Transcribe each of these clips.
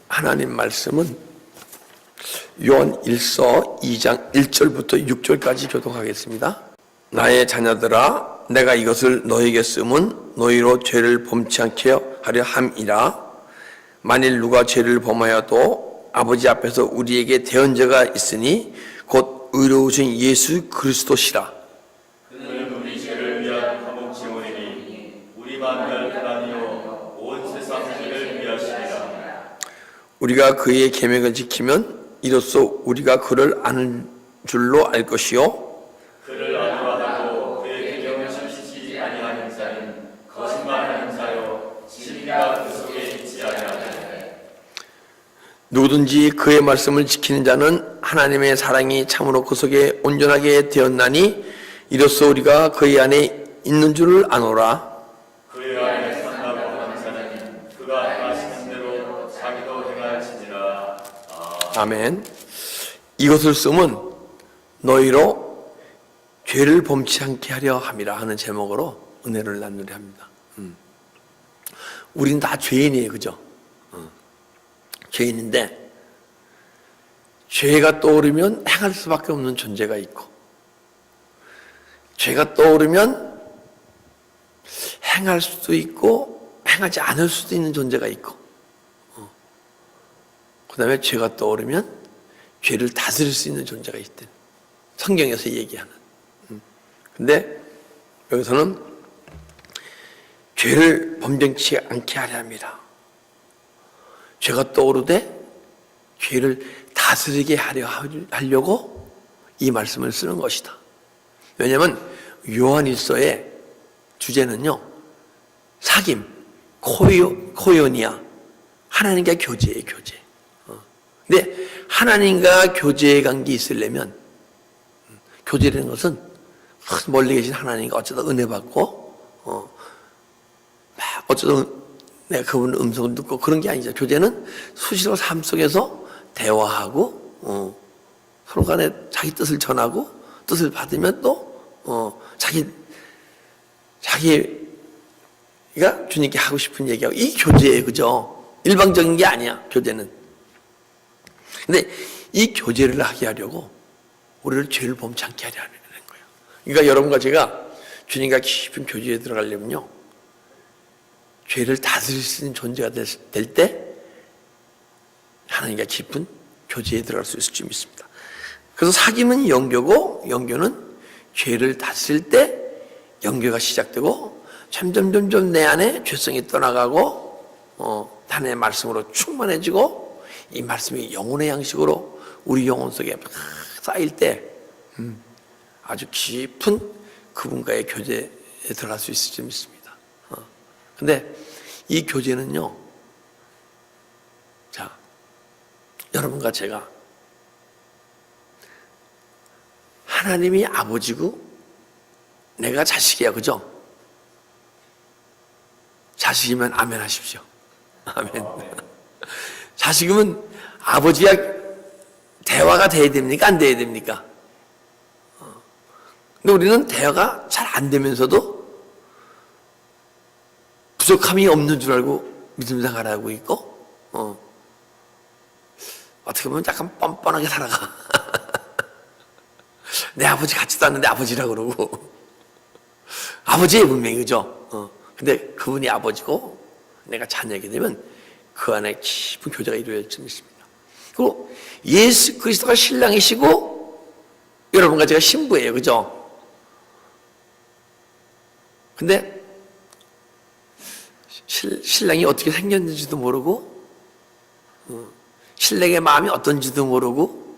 하나님 말씀은 요한 1서 2장 1절부터 6절까지 교독하겠습니다. 나의 자녀들아, 내가 이것을 너에게 쓰면 너희로 죄를 범치 않게 하려 함이라. 만일 누가 죄를 범하여도 아버지 앞에서 우리에게 대언자가 있으니 곧 의로우신 예수 그리스도시라. 그는 우리 죄를 위한 감옥 지원이니 우리만 위할 하나니요 온 세상 죄를 위하시리라. 우리가 그의 계명을 지키면 이로써 우리가 그를 아는 줄로 알 것이요, 그를 아노라 하고 그의 계명을 지키지 아니하는 자는 거짓말하는 자요 진리가 그 속에 있지 아니하느니라. 누구든지 그의 말씀을 지키는 자는 하나님의 사랑이 참으로 그 속에 온전하게 되었나니 이로써 우리가 그의 안에 있는 줄을 아노라. 그의 안에 산다고 하는 자는 그가 행하시는 대로 자기도 행할지니라. 아멘. 이것을 쓰면 너희로 죄를 범치 않게 하려 함이라 하는 제목으로 은혜를 나누려 합니다. 우린 다 죄인이에요, 그죠? 죄인인데 죄가 떠오르면 행할 수밖에 없는 존재가 있고, 죄가 떠오르면 행할 수도 있고 행하지 않을 수도 있는 존재가 있고, 그 다음에 죄가 떠오르면 죄를 다스릴 수 있는 존재가 있대. 성경에서 얘기하는. 근데 여기서는 죄를 범정치 않게 하려 합니다. 죄가 떠오르되 죄를 다스리게 하려고 이 말씀을 쓰는 것이다. 왜냐하면 요한일서의 주제는요, 사귐, 코요니아, 하나님과 교제예요, 교제. 근데 하나님과 교제의 관계 있으려면, 교제라는 것은 멀리 계신 하나님과 어쩌다 은혜 받고, 어쩌다 내가 그분 음성을 듣고 그런 게 아니죠. 교제는 수시로 삶 속에서 대화하고, 서로 간에 자기 뜻을 전하고, 뜻을 받으면 또, 자기가 주님께 하고 싶은 얘기하고, 이 교제예요, 그죠? 일방적인 게 아니야, 교제는. 근데 이 교제를 하게 하려고 우리를 죄를 범치 않게 하려는 거예요. 그러니까 여러분과 제가 주님과 깊은 교제에 들어가려면요, 죄를 다스릴 수 있는 존재가 될 때 하나님과 깊은 교제에 들어갈 수 있을 줄 믿습니다. 그래서 사귐은 영교고, 영교는 죄를 다스릴 때 영교가 시작되고, 점점 내 안에 죄성이 떠나가고, 하나님의 말씀으로 충만해지고, 이 말씀이 영혼의 양식으로 우리 영혼 속에 쌓일 때 아주 깊은 그분과의 교제에 들어갈 수 있을 줄 믿습니다. 근데 이 교제는요, 자, 여러분과 제가 하나님이 아버지고 내가 자식이야, 그죠? 자식이면 아멘 하십시오. 아멘. 자식이면 아버지와 대화가 돼야 됩니까? 안 돼야 됩니까? 근데 우리는 대화가 잘 안 되면서도 부족함이 없는 줄 알고 믿음 생활하고 있고, 어떻게 보면 약간 뻔뻔하게 살아가. 내 아버지 같지도 않는데 아버지라고 그러고. 아버지의 분명히, 그죠? 근데 그분이 아버지고 내가 자녀이게 되면 그 안에 깊은 교제가 이루어질 줄 믿습니다. 그리고 예수 그리스도가 신랑이시고 여러분과 제가 신부예요, 그죠? 근데 신랑이 어떻게 생겼는지도 모르고, 신랑의 마음이 어떤지도 모르고,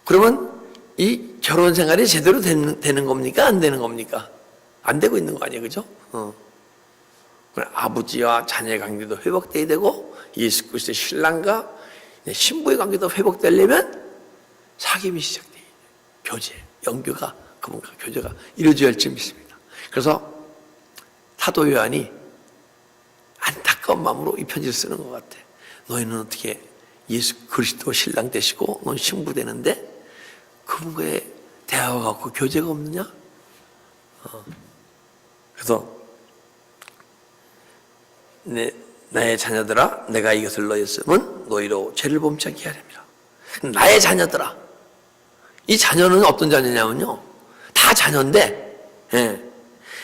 그러면 이 결혼 생활이 제대로 되는 겁니까? 안 되는 겁니까? 안 되고 있는 거 아니에요, 그죠? 아버지와 자녀의 관계도 회복돼야 되고, 예수 그리스도의 신랑과 신부의 관계도 회복되려면 사귐이 시작돼야 돼요. 교제, 영교가, 그분과 교제가 이루어져야 할 줄 믿습니다. 그래서 사도 요한이 안타까운 마음으로 이 편지를 쓰는 것 같아. 너희는 어떻게 예수 그리스도 신랑 되시고 넌 신부 되는데 그분과의 대화가 없고 교제가 없느냐? 그래서 나의 자녀들아 내가 이것을 너희에 쓰면 너희로 죄를 범죄하게 하렵니다. 나의 자녀들아, 이 자녀는 어떤 자녀냐면요, 다 자녀인데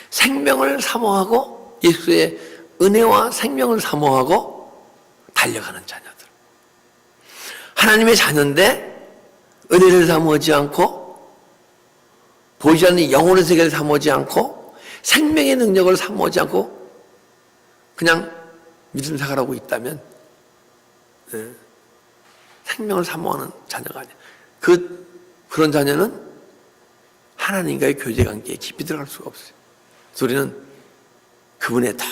생명을 사모하고 예수의 은혜와 생명을 사모하고 달려가는 자녀들. 하나님의 자녀인데 은혜를 사모하지 않고 보이지 않는 영혼의 세계를 사모하지 않고 생명의 능력을 사모하지 않고 그냥 믿음 생활하고 있다면 생명을 사모하는 자녀가 아니야. 그런 자녀는 하나님과의 교제 관계에 깊이 들어갈 수가 없어요. 그래서 우리는 그분의 더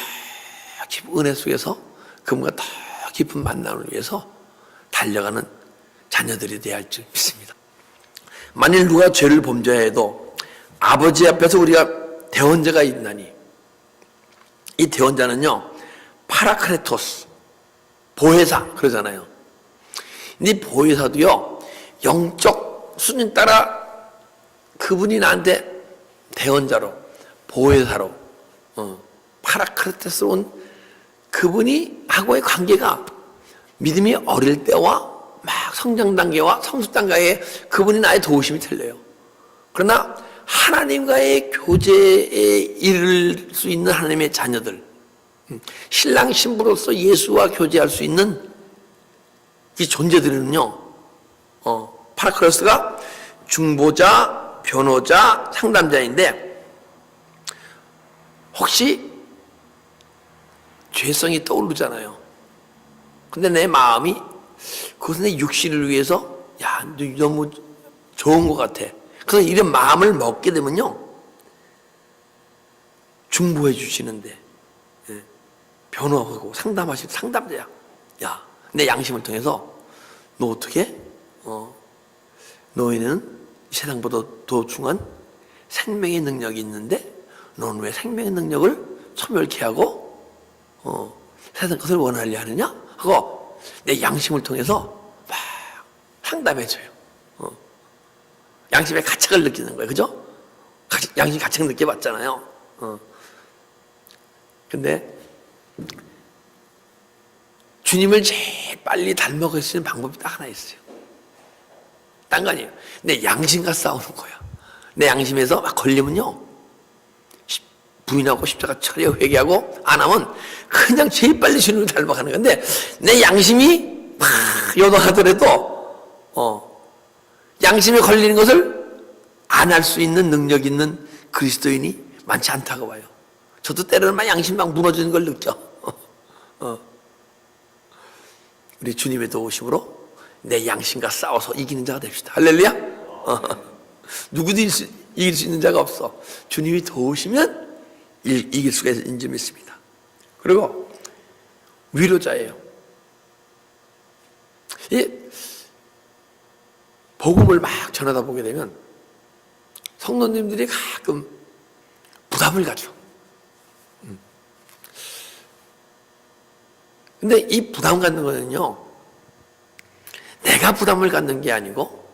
깊은 은혜 속에서 그분과 더 깊은 만남을 위해서 달려가는 자녀들이 되어야 할 줄 믿습니다. 만일 누가 죄를 범죄해도 아버지 앞에서 우리가 대언자가 있나니, 이 대언자는요 파라크레토스, 보혜사 그러잖아요. 이 보혜사도요 영적 수준 따라 그분이 나한테 대언자로, 보혜사로, 파라크레토스로 온 그분이 하고의 관계가 믿음이 어릴 때와 막 성장 단계와 성숙 단계에 그분이 나의 도우심이 틀려요. 그러나 하나님과의 교제에 이를 수 있는 하나님의 자녀들, 신랑 신부로서 예수와 교제할 수 있는 이 존재들은요, 파라크레토스가 중보자, 변호자, 상담자인데, 혹시 죄성이 떠오르잖아요. 근데 내 마음이 그것은 내 육신을 위해서 야 너무 좋은 것 같아. 그래서 이런 마음을 먹게 되면요 중보해 주시는데 변호하고 상담하시는 상담자야. 야, 내 양심을 통해서 너 어떻게 너희는 세상보다 더 중한 생명의 능력이 있는데 너는 왜 생명의 능력을 소멸케 하고 세상 것을 원하려 하느냐? 하고 내 양심을 통해서 막 상담해줘요. 양심의 가책을 느끼는 거예요. 그죠? 양심 가책 느껴봤잖아요. 근데 주님을 제일 빨리 닮아갈 수 있는 방법이 딱 하나 있어요. 딴 거 아니에요. 내 양심과 싸우는 거야. 내 양심에서 막 걸리면요 부인하고 십자가 처리하고 회개하고 안 하면 그냥 제일 빨리 주님을 닮아가는 건데, 내 양심이 막 요동하더라도 양심에 걸리는 것을 안 할 수 있는 능력 있는 그리스도인이 많지 않다고 봐요. 저도 때로는 막 양심 막 무너지는 걸 느껴. 우리 주님의 도우심으로 내 양심과 싸워서 이기는 자가 됩시다. 할렐루야. 누구도 이길 수 있는 자가 없어. 주님이 도우시면 이길 수가 있는 줄 믿습니다. 그리고 위로자예요. 이 복음을 막 전하다 보게 되면 성도님들이 가끔 부담을 가져. 근데 이 부담 갖는 거는요, 내가 부담을 갖는 게 아니고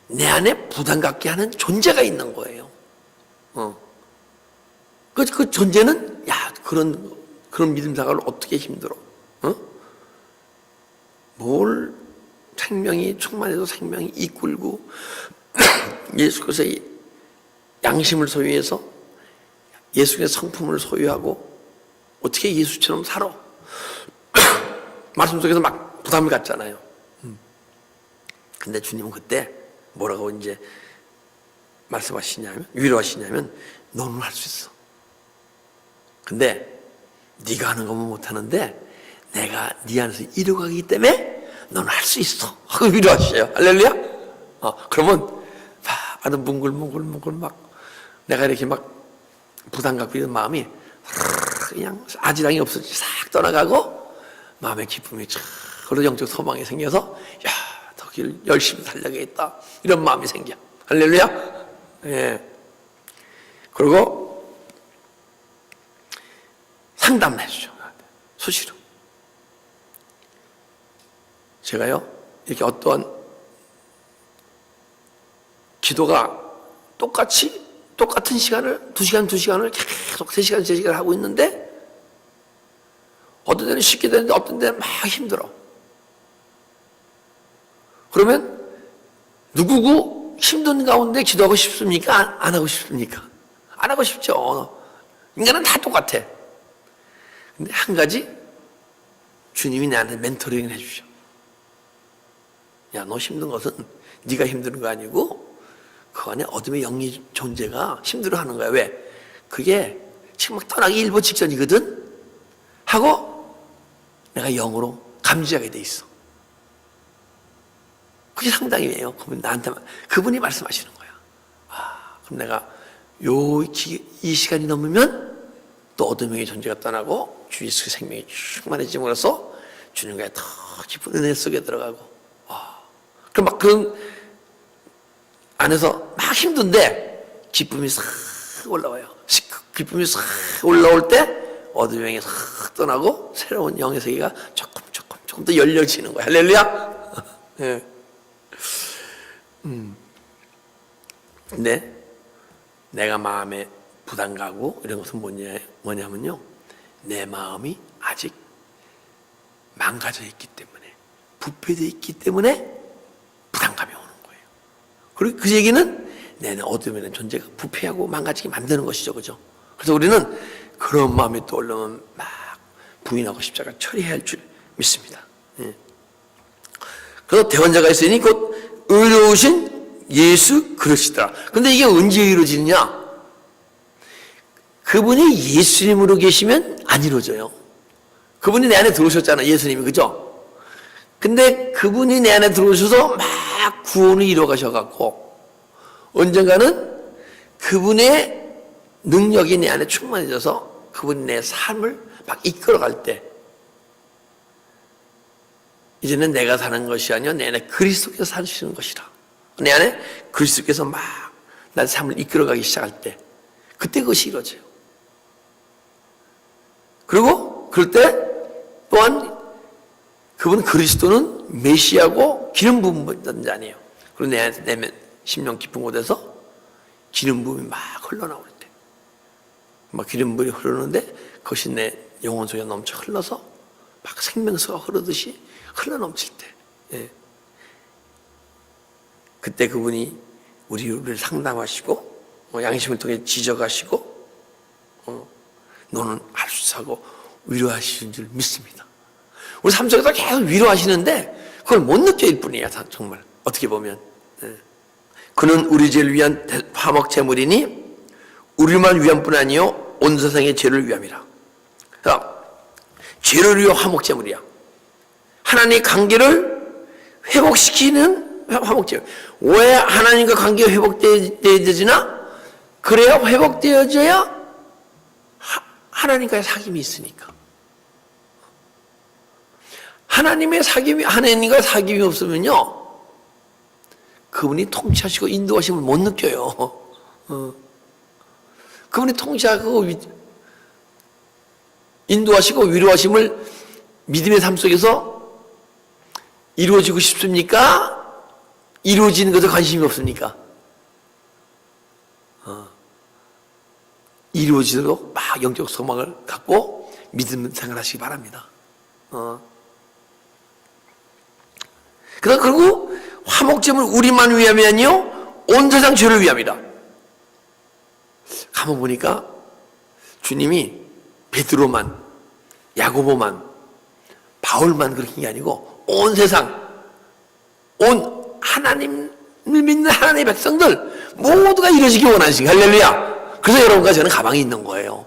내 안에 부담 갖게 하는 존재가 있는 거예요. 그 존재는 야 그런 믿음 생활을 어떻게 힘들어? 뭘 생명이 충만해도 생명이 이끌고 예수께서 양심을 소유해서 예수의 성품을 소유하고 어떻게 예수처럼 살아? 말씀 속에서 막 부담을 갖잖아요. 근데 주님은 그때 뭐라고 이제 말씀하시냐면, 위로하시냐면, 너는 할 수 있어. 근데 네가 하는 거면 못하는데 내가 네 안에서 이루어가기 때문에 너는 할 수 있어 하고 위로하셔요. 할렐루야. 그러면 아주 뭉글뭉글 막 내가 이렇게 막 부담 갖고 있는 마음이 그냥 아지랑이 없어지고 싹 떠나가고 마음의 기쁨이 그런 영적 소망이 생겨서 야, 더 길 열심히 달려야겠다 이런 마음이 생겨. 할렐루야. 예. 그리고 상담을 해주죠. 수시로. 제가요, 이렇게 어떠한 기도가 똑같은 시간을, 2시간을 계속 3시간 하고 있는데, 어떤 데는 쉽게 되는데 어떤 데는 막 힘들어. 그러면 누구고 힘든 가운데 기도하고 싶습니까? 안 하고 싶습니까? 안 하고 싶죠. 인간은 다 똑같아. 근데 한 가지 주님이 나한테 멘토링을 해주셔. 야, 너 힘든 것은 네가 힘든 거 아니고 그 안에 어둠의 영리 존재가 힘들어하는 거야. 왜? 그게 지금 막 떠나기 일보 직전이거든 하고 내가 영으로 감지하게 돼 있어. 그게 상당히에요. 그분이 말씀하시는 거야. 그럼 내가 이 시간이 넘으면 또 어둠의 존재가 떠나고 주 예수의 생명이 충만해짐으로써 주님과의 더 깊은 은혜 속에 들어가고. 그럼 막 그런 안에서 막 힘든데 기쁨이 싹 올라와요. 기쁨이 싹 올라올 때 어둠의 영이 싹 떠나고 새로운 영의 세계가 조금 더 열려지는 거야. 할렐루야. 네. 근데 내가 마음에 부담 가고 이런 것은 뭐냐면요, 내 마음이 아직 망가져 있기 때문에, 부패되어 있기 때문에 부담감이 오는 거예요. 그리고 그 얘기는 내 어둠에 있는 존재가 부패하고 망가지게 만드는 것이죠. 그죠? 그래서 우리는 그런 마음이 떠오르면 막 부인하고 십자가 처리해야 할 줄 믿습니다. 예. 그래서 대원자가 있으니 곧 의로우신 예수 그리스도라. 근데 이게 언제 이루어지느냐? 그분이 예수님으로 계시면 안 이루어져요. 그분이 내 안에 들어오셨잖아, 예수님이. 그죠? 근데 그분이 내 안에 들어오셔서 막 구원을 이뤄가셔갖고 언젠가는 그분의 능력이 내 안에 충만해져서 그분이 내 삶을 막 이끌어갈 때 이제는 내가 사는 것이 아니라 내 안에 그리스도께서 사시는 것이라. 내 안에 그리스도께서 막 나의 삶을 이끌어가기 시작할 때 그때 그것이 이루어져요. 그리고 그럴 때 또한 그분 그리스도는 메시아고 기름 부음 받는 자니에요. 그리고 내 안에서 내면 심령 깊은 곳에서 기름 부음이 막 흘러나올 때, 막 기름 부음이 흐르는데 그것이 내 영혼 속에 넘쳐 흘러서 막 생명수가 흐르듯이 흘러넘칠 때, 예. 그때 그분이 우리를 상담하시고 양심을 통해 지적하시고 너는 할 수 있다고 위로하시는 줄 믿습니다. 우리 삶 속에서 계속 위로하시는데 그걸 못 느낄 뿐이야. 정말 어떻게 보면. 예. 그는 우리 죄를 위한 화목 제물이니 우리만 위한 뿐 아니요 온 세상의 죄를 위함이라. 그러니까 죄를 위한 화목 제물이야. 하나님의 관계를 회복시키는 화목 제물. 왜 하나님과 관계가 회복되어지나? 그래야 회복되어져야 하나님과의 사귐이 있으니까. 하나님과의 사귐이 없으면요, 그분이 통치하시고 인도하심을 못 느껴요. 그분이 통치하고 인도하시고 위로하심을 믿음의 삶 속에서 이루어지고 싶습니까? 이루어지는 것에 관심이 없습니까? 이루어지도록 막 영적 소망을 갖고 믿음 생활하시기 바랍니다. 그리고 화목제물 우리만 위함이 아니요 온 세상 죄를 위함이다. 가만 보니까 주님이 베드로만, 야고보만, 바울만 그렇게 게 아니고 온 세상, 온 하나님을 믿는 하나님의 백성들 모두가 이루어지기 원하시기. 할렐루야. 그래서 여러분과 저는 가방이 있는 거예요.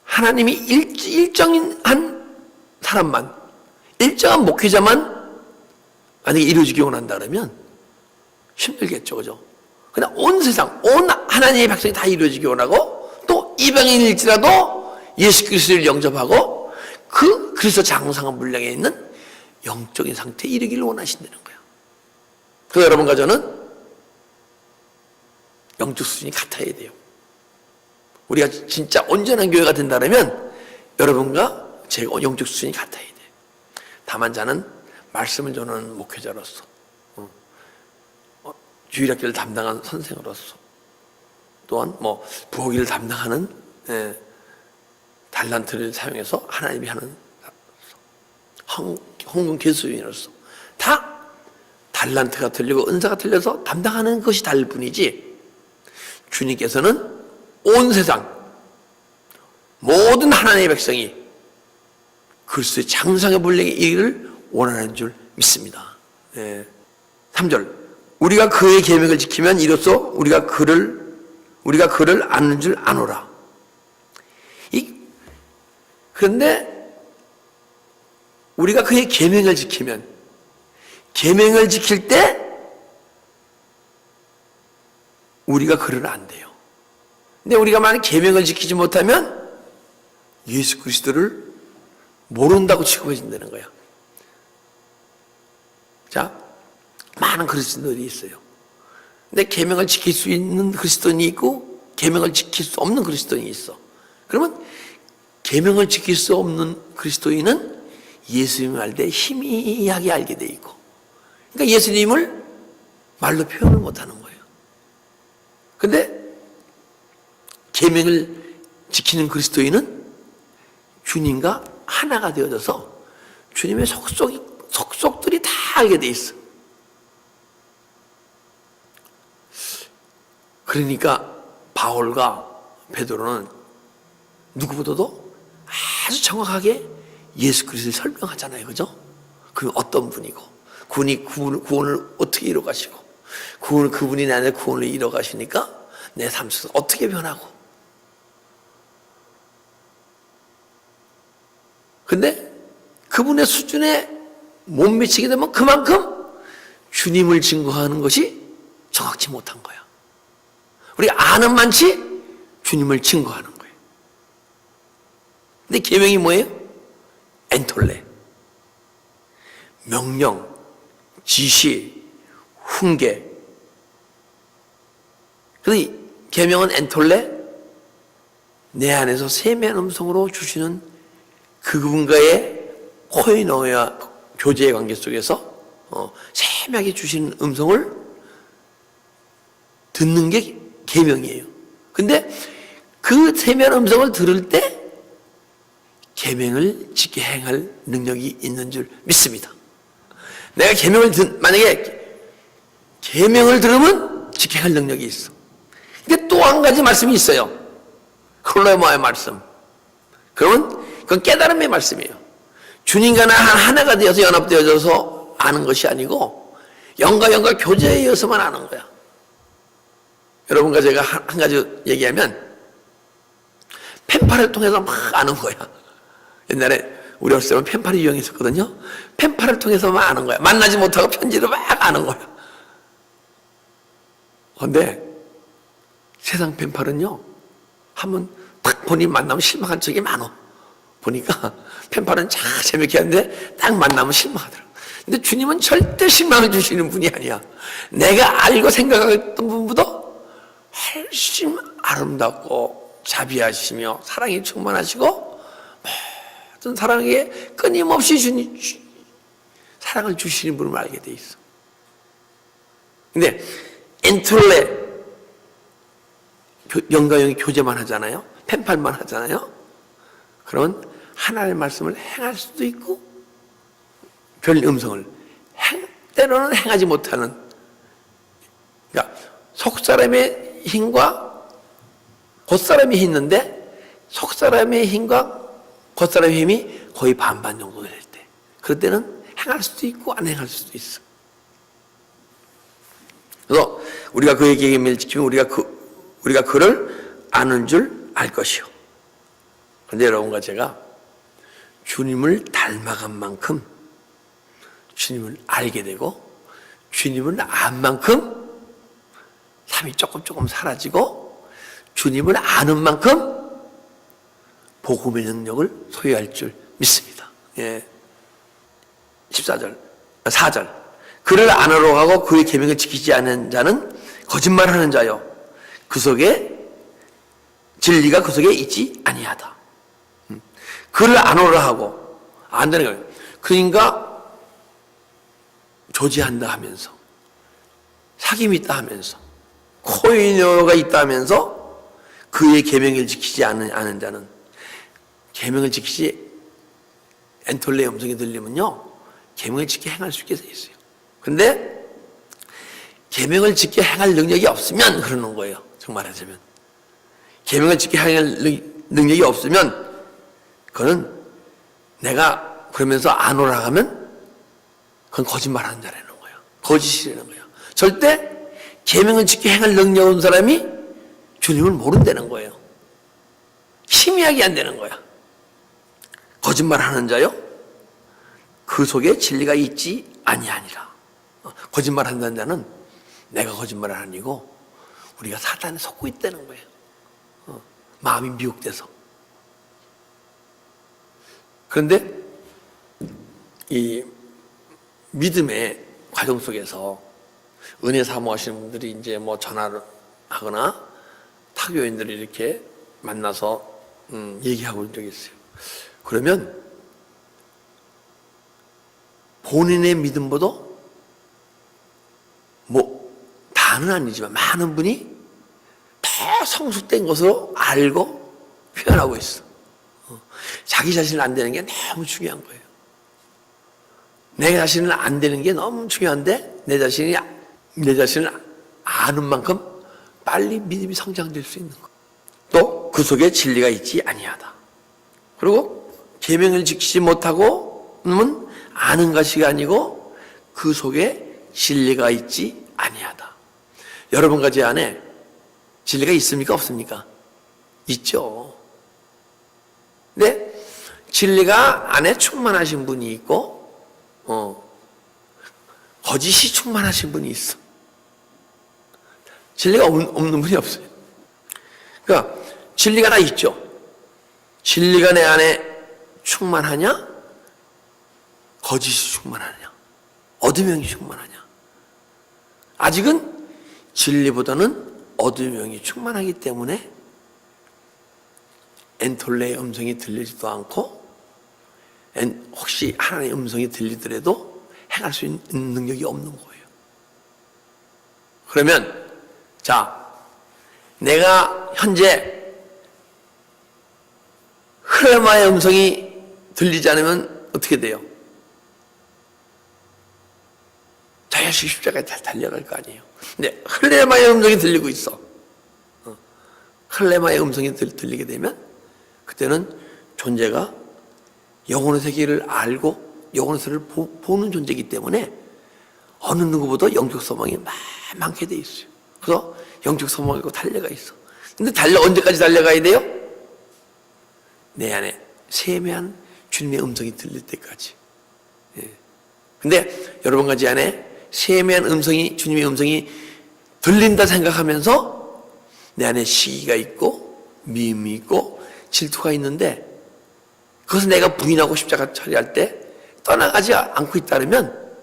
하나님이 일정한 사람만, 일정한 목회자만 만약에 이루어지기 원한다 그러면 힘들겠죠. 그죠? 그냥 온 세상, 온 하나님의 백성이 다 이루어지기 원하고 또 이방인일지라도 예수 그리스도를 영접하고 그 그리스도 장성한 분량에 있는 영적인 상태에 이르기를 원하신다는 거예요. 그래서 여러분과 저는 영적 수준이 같아야 돼요. 우리가 진짜 온전한 교회가 된다면 여러분과 제 영적 수준이 같아야 돼요. 다만 저는 말씀을 전하는 목회자로서, 주일학교를 담당한 선생으로서, 또한 부엌일을 담당하는 달란트를 사용해서 하나님이 하는 헌금 개수인으로서 다 달란트가 틀리고 은사가 틀려서 담당하는 것이 다를 뿐이지, 주님께서는 온 세상 모든 하나님의 백성이 그리스도의 장성의 분량에 이르기를 원하는 줄 믿습니다. 3절, 우리가 그의 계명을 지키면 이로써 우리가 그를 아는 줄 아노라. 그런데 우리가 그의 계명을 지키면, 계명을 지킬 때 우리가 그를 안대요. 근데 우리가 만약 계명을 지키지 못하면 예수 그리스도를 모른다고 취급해진다는 거야. 자, 많은 그리스도인들이 있어요. 근데 계명을 지킬 수 있는 그리스도인이 있고 계명을 지킬 수 없는 그리스도인이 있어. 그러면 계명을 지킬 수 없는 그리스도인은 예수님을 알 때 희미하게 알게 돼 있고, 그러니까 예수님을 말로 표현을 못하는 거예요. 근데 계명을 지키는 그리스도인은 주님과 하나가 되어져서 주님의 속속들이 다 알게 돼 있어. 그러니까 바울과 베드로는 누구보다도 아주 정확하게 예수 그리스도를 설명하잖아요. 그죠? 그 어떤 분이고, 구원을 어떻게 이뤄가시고, 그분이 나의 구원을 이뤄가시니까 내 삶 속에서 어떻게 변하고. 근데 그분의 수준에 못 미치게 되면 그만큼 주님을 증거하는 것이 정확치 못한 거야. 우리가 아는 많지 주님을 증거하는 거예요. 근데 계명이 뭐예요? 엔톨레, 명령, 지시, 훈계. 그런데 계명은 엔톨레, 내 안에서 세미한 음성으로 주시는 그분과의 코이노야 교제의 관계 속에서 세미하게 주시는 음성을 듣는 게 계명이에요. 근데 그 세미한 음성을 들을 때 계명을 지켜 행할 능력이 있는 줄 믿습니다. 내가 만약에 계명을 들으면 지켜 행할 능력이 있어. 근데 또 한 가지 말씀이 있어요. 콜로모아의 말씀. 그러면 그건 깨달음의 말씀이에요. 주님과 나 하나가 되어서 연합되어져서 아는 것이 아니고 영과 교제에 의해서만 아는 거야. 여러분과 제가 한 가지 얘기하면 펜팔을 통해서 막 아는 거야. 옛날에 우리 어렸을 때는 펜팔이 유행했었거든요. 펜팔을 통해서만 아는 거야. 만나지 못하고 편지로 막 아는 거야. 그런데 세상 펜팔은요, 한번 딱 보니 만나면 실망한 적이 많어. 보니까 펜팔은 참 재밌게 하는데 딱 만나면 실망하더라고. 근데 주님은 절대 실망을 주시는 분이 아니야. 내가 알고 생각했던 분보다 훨씬 아름답고 자비하시며 사랑이 충만하시고 모든 사랑에 끊임없이 사랑을 주시는 분을 알게 돼 있어. 근데 엔톨레, 영과 영이 교제만 하잖아요. 펜팔만 하잖아요. 그러면 하나님의 말씀을 행할 수도 있고 별 음성을 때로는 행하지 못하는, 그러니까 속사람의 힘과 겉사람의 힘이 있는데 속사람의 힘과 겉사람의 힘이 거의 반반 정도 될 때, 그럴 때는 행할 수도 있고 안 행할 수도 있어. 그래서 우리가 그의 계명을 지키면 우리가 그를 아는 줄 알 것이요. 그런데 여러분과 제가 주님을 닮아간 만큼 주님을 알게 되고, 주님을 안 만큼 삶이 조금 사라지고, 주님을 아는 만큼 복음의 능력을 소유할 줄 믿습니다. 4절 그를 안으러 가고 그의 계명을 지키지 않은 자는 거짓말하는 자요, 그 속에 진리가 그 속에 있지 아니하다. 그를 안오라 하고 안다는 거예요. 그러니까 조지한다 하면서, 사귐이 있다 하면서, 코이노가 있다 하면서 그의 계명을 지키지 않은 자는 계명을 지키지 엔톨레의 음성이 들리면요, 계명을 지켜 행할 수 있게 돼 있어요. 근데 계명을 지켜 행할 능력이 없으면 그러는 거예요. 정말 하자면 계명을 지켜 행할 능력이 없으면 그거는 내가 그러면서 안 오라 하면 그건 거짓말하는 자라는 거예요. 거짓이라는 거예요. 절대 계명을 지켜 행할 능력 없는 사람이 주님을 모른다는 거예요. 희미하게 안 되는 거야. 거짓말하는 자요, 그 속에 진리가 있지 아니하니라. 거짓말한다는 자는 내가 거짓말을 아니고 우리가 사단에 속고 있다는 거예요. 마음이 미혹돼서. 그런데 이 믿음의 과정 속에서 은혜 사모하시는 분들이 이제 뭐 전화를 하거나 타교인들이 이렇게 만나서 얘기하고 온 적이 있어요. 그러면 본인의 믿음보다 뭐 다는 아니지만 많은 분이 더 성숙된 것으로 알고 표현하고 있어. 자기 자신을 안 되는 게 너무 중요한 거예요. 내 자신을 안 되는 게 너무 중요한데 내 자신을 아는 만큼 빨리 믿음이 성장될 수 있는 거. 또 그 속에 진리가 있지 아니하다. 그리고 계명을 지키지 못하고는 아는 것이 아니고 그 속에 진리가 있지 아니하다. 여러분 가지 안에 진리가 있습니까 없습니까? 있죠. 근데 진리가 안에 충만하신 분이 있고 거짓이 충만하신 분이 있어. 진리가 없는 분이 없어요. 그러니까 진리가 다 있죠. 진리가 내 안에 충만하냐? 거짓이 충만하냐? 어둠형이 충만하냐? 아직은 진리보다는 어둠형이 충만하기 때문에 엔톨레의 음성이 들리지도 않고 혹시 하나님의 음성이 들리더라도 행할 수 있는 능력이 없는 거예요. 그러면 자, 내가 현재 흐레마의 음성이 들리지 않으면 어떻게 돼요? 자야식 십자가에 달려갈 거 아니에요. 근데 흐레마의 음성이 들리고 있어. 흐레마의 음성이 들리게 되면 그때는 존재가 영혼의 세계를 알고 영혼의 세계를 보는 존재이기 때문에 어느 누구보다 영적 소망이 많게 돼 있어요. 그래서 영적 소망이고 달려가 있어. 근데 언제까지 달려가야 돼요? 내 안에 세미한 주님의 음성이 들릴 때까지. 예. 근데 여러분 가지 안에 세미한 음성이, 주님의 음성이 들린다 생각하면서 내 안에 시기가 있고 미움이 있고 질투가 있는데 그것을 내가 부인하고 십자가 처리할 때 떠나가지 않고 있다면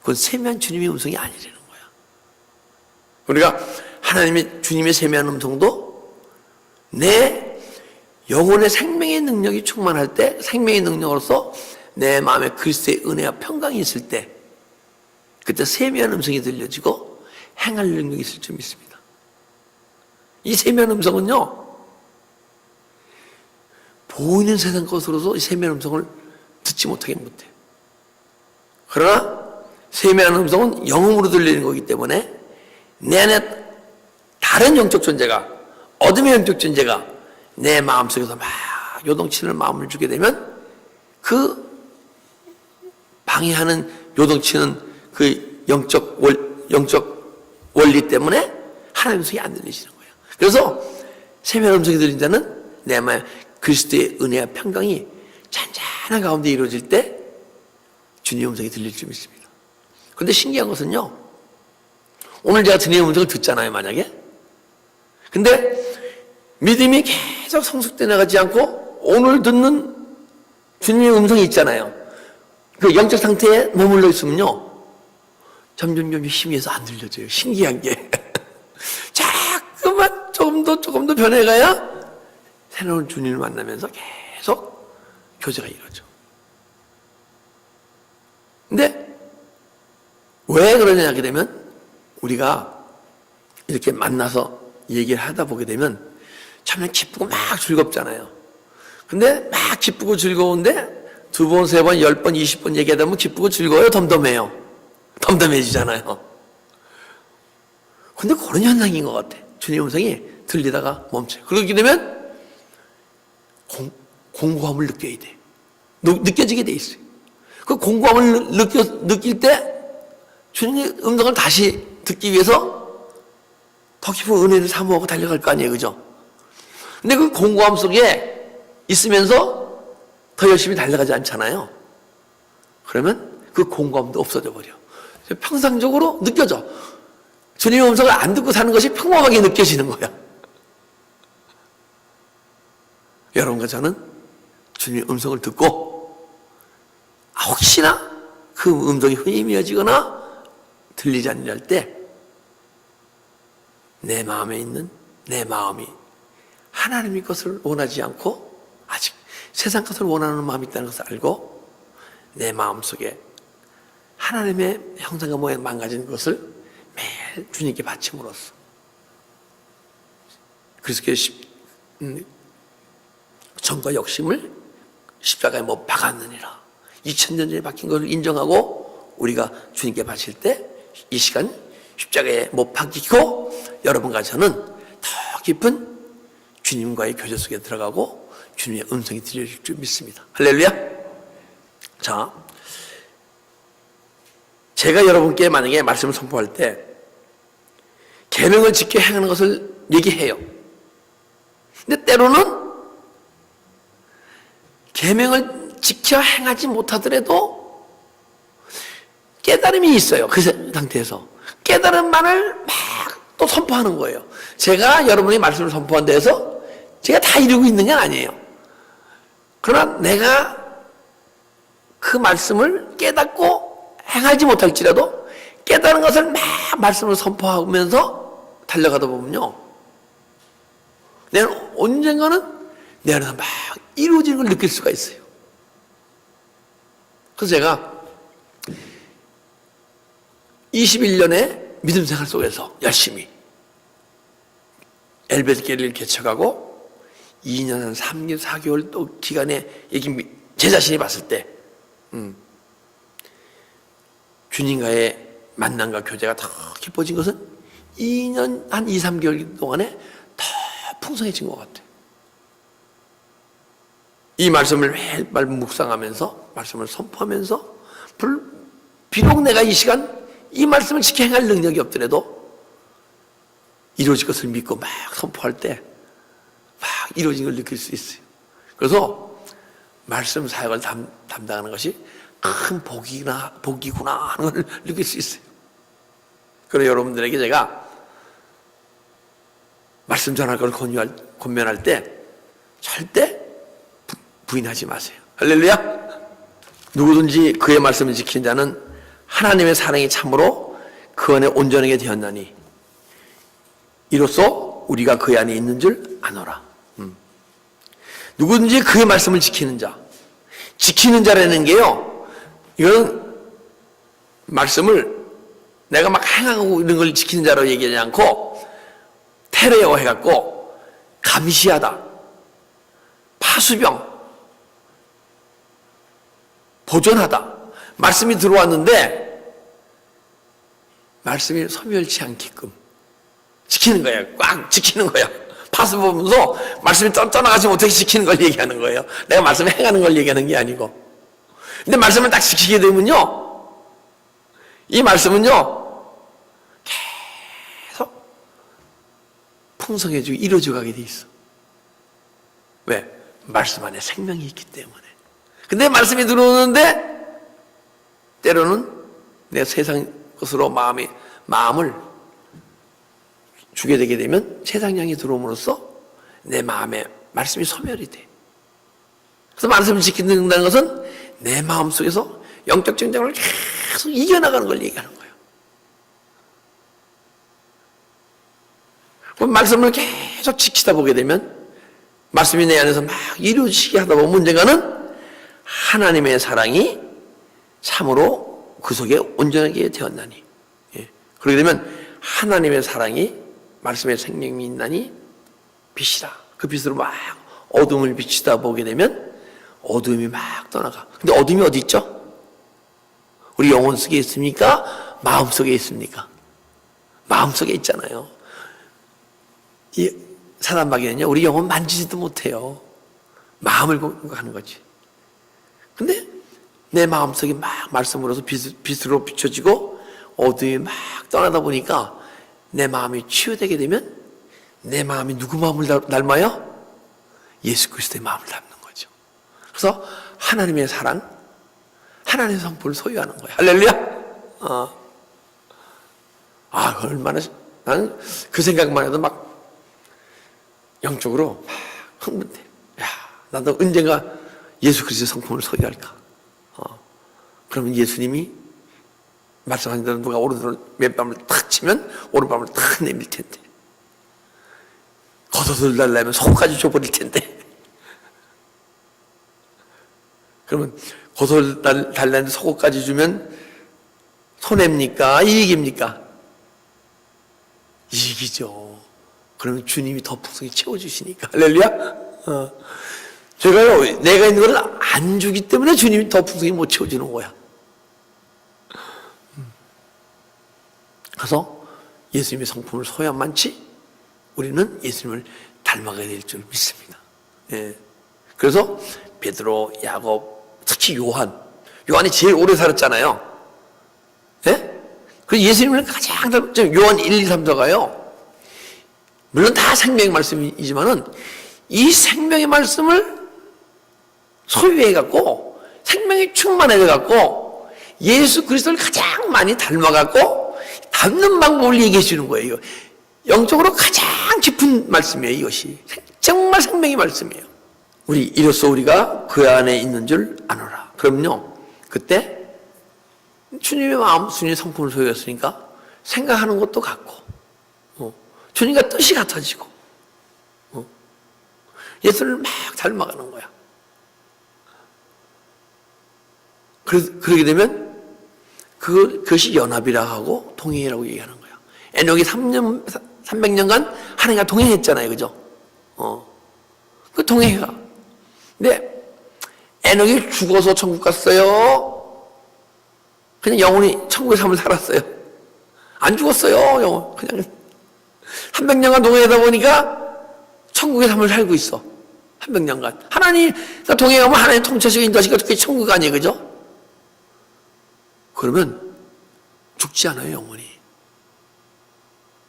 그건 세미한 주님의 음성이 아니라는 거야. 우리가 하나님의 주님의 세미한 음성도 내 영혼의 생명의 능력이 충만할 때 생명의 능력으로서 내 마음에 그리스도의 은혜와 평강이 있을 때 그때 세미한 음성이 들려지고 행할 능력이 있을 줄 믿습니다. 이 세미한 음성은요 보이는 세상 것으로서 이 세미한 음성을 듣지 못하게 못해. 그러나 세미한 음성은 영음으로 들리는 거기 때문에 내 안에 다른 영적 존재가 어둠의 영적 존재가 내 마음속에서 막 요동치는 마음을 주게 되면 그 방해하는 요동치는 그 영적 원리 때문에 하나님의 음성이 안 들리시는 거예요. 그래서 세미한 음성이 들린 자는 내 마음에 그리스도의 은혜와 평강이 잔잔한 가운데 이루어질 때 주님의 음성이 들릴 줄 믿습니다. 그런데 신기한 것은요, 오늘 제가 주님의 음성을 듣잖아요, 만약에. 근데 믿음이 계속 성숙돼 나가지 않고 오늘 듣는 주님의 음성이 있잖아요. 그 영적 상태에 머물러 있으면요, 점점 힘이 해서 안 들려져요. 신기한 게. 자꾸만 조금 더 변해가야 새로운 주님을 만나면서 계속 교제가 이루어져. 근데 왜 그러냐 하게 되면 우리가 이렇게 만나서 얘기를 하다 보게 되면 참 기쁘고 막 즐겁잖아요. 근데 막 기쁘고 즐거운데 2번, 3번, 10번, 20번 얘기하다 보면 기쁘고 즐거워요? 덤덤해요? 덤덤해지잖아요. 근데 그런 현상인 것 같아. 주님의 음성이 들리다가 멈춰요. 그렇게 되면 공고함을 느껴야 돼. 느껴지게 돼 있어요. 그 공고함을 느낄 때 주님의 음성을 다시 듣기 위해서 더 깊은 은혜를 사모하고 달려갈 거 아니에요. 그죠? 근데 그 공고함 속에 있으면서 더 열심히 달려가지 않잖아요. 그러면 그 공고함도 없어져 버려. 평상적으로 느껴져. 주님의 음성을 안 듣고 사는 것이 평범하게 느껴지는 거야. 여러분과 저는 주님의 음성을 듣고 혹시나 그 음성이 흐리미어지거나 들리지 않을 때 내 마음에 있는 내 마음이 하나님의 것을 원하지 않고 아직 세상 것을 원하는 마음이 있다는 것을 알고 내 마음속에 하나님의 형상과 모양 망가진 것을 매일 주님께 바침으로써 그래서 정과 욕심을 십자가에 못 박았느니라. 2000년 전에 박힌 것을 인정하고 우리가 주님께 바칠 때 이 시간 십자가에 못 박히고 여러분과 저는 더 깊은 주님과의 교제 속에 들어가고 주님의 음성이 들려질 줄 믿습니다. 할렐루야. 자, 제가 여러분께 만약에 말씀을 선포할 때 계명을 지켜 행하는 것을 얘기해요. 근데 때로는 계명을 지켜 행하지 못하더라도 깨달음이 있어요. 그 상태에서 깨달음만을 막 또 선포하는 거예요. 제가 여러분의 말씀을 선포한 데에서 제가 다 이루고 있는 게 아니에요. 그러나 내가 그 말씀을 깨닫고 행하지 못할지라도 깨달은 것을 막 말씀을 선포하면서 달려가다 보면요, 내가 언젠가는 내 안에서 막 이루어지는 걸 느낄 수가 있어요. 그래서 제가 21년의 믿음 생활 속에서 열심히 엘베스교회를 개척하고 2년 한 3개월, 4개월 또 기간에 제 자신이 봤을 때 주님과의 만남과 교제가 더 깊어진 것은 2년 한 2, 3개월 동안에 더 풍성해진 것 같아요. 이 말씀을 매일 묵상하면서 말씀을 선포하면서 비록 내가 이 시간 이 말씀을 지켜 행할 능력이 없더라도 이루어질 것을 믿고 막 선포할 때 막 이루어진 걸 느낄 수 있어요. 그래서 말씀 사역을 담당하는 것이 큰 복이구나 하는 걸 느낄 수 있어요. 그래서 여러분들에게 제가 말씀 전할 걸 권면할 때 절대 부인하지 마세요. 할렐루야. 누구든지 그의 말씀을 지킨 자는 하나님의 사랑이 참으로 그 안에 온전하게 되었나니 이로써 우리가 그 안에 있는 줄 아노라. 누구든지 그의 말씀을 지키는 자, 지키는 자라는 게요, 이건 말씀을 내가 막 행하고 이런 걸 지키는 자로 얘기하지 않고 테레오 해갖고 감시하다, 파수병, 보존하다. 말씀이 들어왔는데 말씀이 소멸치 않게끔 지키는 거예요. 꽉 지키는 거야. 파수 보면서 말씀이 떠나가지 못하게 지키는 걸 얘기하는 거예요. 내가 말씀을 행하는 걸 얘기하는 게 아니고. 근데 말씀을 딱 지키게 되면요, 이 말씀은요 계속 풍성해지고 이루어져 가게 돼 있어. 왜? 말씀 안에 생명이 있기 때문에. 근데 말씀이 들어오는데 때로는 내 세상 것으로 마음을 주게 되게 되면 세상 향이 들어옴으로써 내 마음에 말씀이 소멸이 돼. 그래서 말씀을 지킨다는 것은 내 마음 속에서 영적 전쟁을 계속 이겨나가는 걸 얘기하는 거예요. 그럼 말씀을 계속 지키다 보게 되면 말씀이 내 안에서 막 이루어지게 하다 보면 문제가는 하나님의 사랑이 참으로 그 속에 온전하게 되었나니. 예. 그렇게 되면 하나님의 사랑이 말씀의 생명이 있나니 빛이라. 그 빛으로 막 어둠을 비추다 보게 되면 어둠이 막 떠나가. 근데 어둠이 어디 있죠? 우리 영혼 속에 있습니까? 마음 속에 있습니까? 마음 속에 있잖아요. 이 사단마귀는요, 우리 영혼 만지지도 못해요. 마음을 공격하는 거지. 근데 내 마음 속에 막 말씀으로서 빛으로 비춰지고 어둠이 막 떠나다 보니까 내 마음이 치유되게 되면 내 마음이 누구 마음을 닮아요? 예수 그리스도의 마음을 닮는 거죠. 그래서 하나님의 사랑, 하나님의 성품을 소유하는 거예요. 할렐루야! 얼마나, 나는 그 생각만 해도 막 영적으로 막 흥분돼. 야, 나도 언젠가 예수 그리스도의 성품을 소유할까? 그러면 예수님이 말씀하신 대로 누가 오른손을 맨밤을 탁 치면 오른밤을 탁 내밀 텐데, 겉옷을 달라면 속까지 줘버릴 텐데, 그러면 겉옷을 달라는데 속까지 주면 손해입니까? 이익입니까? 이익이죠. 그러면 주님이 더 풍성히 채워주시니까. 할렐루야? 제가요, 내가 있는 걸 안 주기 때문에 주님이 더 풍성히 못 채워주는 거야. 그래서 예수님의 성품을 소유한만치 우리는 예수님을 닮아가야 될 줄 믿습니다. 예. 그래서 베드로, 야곱, 특히 요한이 제일 오래 살았잖아요. 예? 그래서 예수님을 가장 요한 1, 2, 3, 4가요. 물론 다 생명의 말씀이지만은 이 생명의 말씀을 소유해갖고 생명이 충만해져갖고 예수 그리스도를 가장 많이 닮아갖고 닮는 방법을 얘기해 주는 거예요. 영적으로 가장 깊은 말씀이에요. 이것이 정말 생명의 말씀이에요. 이로써 우리가 그 안에 있는 줄 아노라. 그럼요, 그때 주님의 마음, 주님의 성품을 소유했으니까 생각하는 것도 같고, 주님과 뜻이 같아지고, 예수를 막 닮아가는 거야. 그러게 되면 그것이 연합이라 하고 동행이라고 얘기하는 거야. 에녹이 300년간 하나님과 동행했잖아요. 그죠? 그 동행해가. 근데 에녹이 죽어서 천국 갔어요? 그냥 영원히 천국의 삶을 살았어요? 안 죽었어요. 영원. 그냥 300년간 동행하다 보니까 천국의 삶을 살고 있어. 300년간. 하나님과 동행하면 하나님 통치하시고 인도하시고 그게 천국 아니에요. 그죠? 그러면 죽지 않아요, 영원히.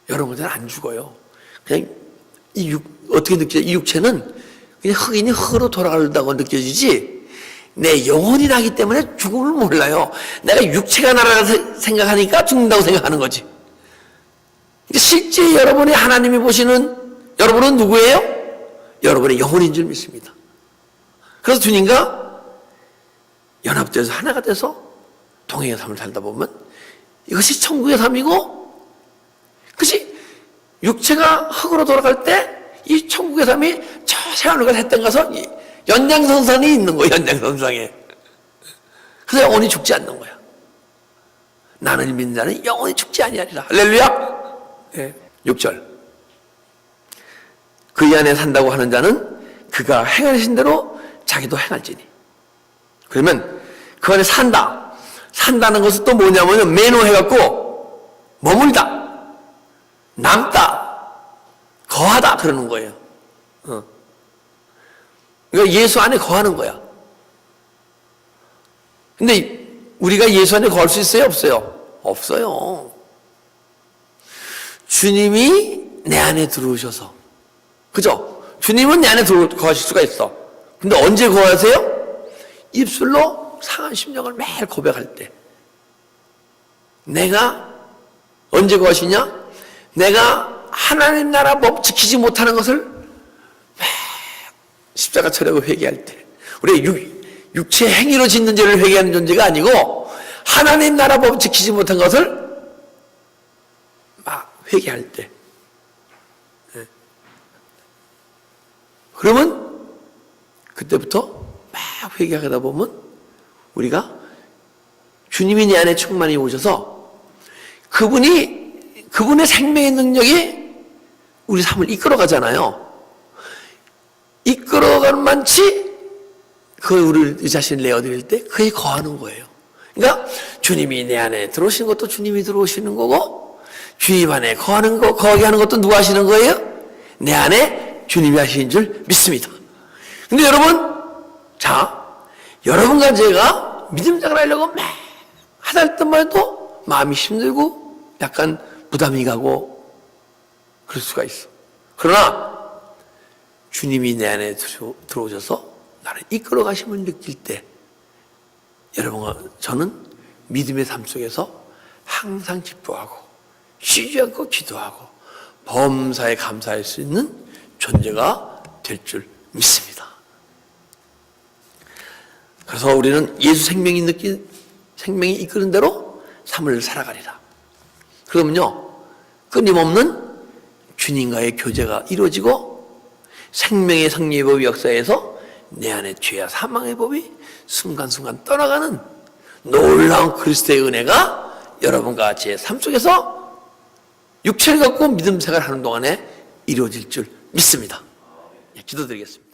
여러분들은 안 죽어요. 그냥 어떻게 느껴져? 이 육체는 그냥 흑인이 흑으로 돌아간다고 느껴지지, 내 영혼이 나기 때문에 죽음을 몰라요. 내가 육체가 나라고 생각하니까 죽는다고 생각하는 거지. 실제 여러분이 하나님이 보시는 여러분은 누구예요? 여러분의 영혼인 줄 믿습니다. 그래서 주님과 연합돼서 하나가 돼서 동행의 삶을 살다 보면 이것이 천국의 삶이고, 그것이 육체가 흙으로 돌아갈 때 이 천국의 삶이 저 세안을 했던 것은 연장선상에 있는 거예요. 연장선상에. 그래서 영원히 죽지 않는 거야. 나를 믿는 자는 영원히 죽지 아니하리라. 할렐루야. 네. 6절. 그 안에 산다고 하는 자는 그가 행하신 대로 자기도 행할지니. 그러면 그 안에 산다는 것은 또 뭐냐면 매노해갖고 머물다, 남다, 거하다 그러는 거예요. 그러니까 예수 안에 거하는 거야. 근데 우리가 예수 안에 거할 수 있어요? 없어요? 없어요. 주님이 내 안에 들어오셔서, 그죠? 주님은 내 안에 거하실 수가 있어. 근데 언제 거하세요? 입술로 상한 심령을 매일 고백할 때. 내가 언제 거하시냐? 내가 하나님 나라 법 지키지 못하는 것을 십자가 처리하고 회개할 때. 우리가 육체 행위로 짓는 죄를 회개하는 존재가 아니고 하나님 나라 법 지키지 못한 것을 막 회개할 때. 그러면 그때부터 막 회개하다 보면 우리가 주님이 내 안에 충만히 오셔서 그분의 생명의 능력이 우리 삶을 이끌어 가잖아요. 이끌어가는 만치 그 우리 자신을 내어드릴 때 그에 거하는 거예요. 그러니까 주님이 내 안에 들어오시는 것도 주님이 들어오시는 거고, 주님 안에 거하는 거, 거하게 하는 것도 누가 하시는 거예요? 내 안에 주님이 하시는 줄 믿습니다. 근데 여러분, 자, 여러분과 제가 믿음 생활 하려고 막 하다 했던 말도 마음이 힘들고 약간 부담이 가고 그럴 수가 있어. 그러나 주님이 내 안에 들어오셔서 나를 이끌어 가심을 느낄 때 여러분과 저는 믿음의 삶 속에서 항상 기뻐하고 쉬지 않고 기도하고 범사에 감사할 수 있는 존재가 될 줄 믿습니다. 그래서 우리는 예수 생명이 이끄는 대로 삶을 살아가리라. 그러면요, 끊임없는 주님과의 교제가 이루어지고 생명의 성리의 법이 역사에서 내 안에 죄와 사망의 법이 순간순간 떠나가는 놀라운 그리스도의 은혜가 여러분과 제 삶 속에서 육체를 갖고 믿음 생활을 하는 동안에 이루어질 줄 믿습니다. 기도드리겠습니다.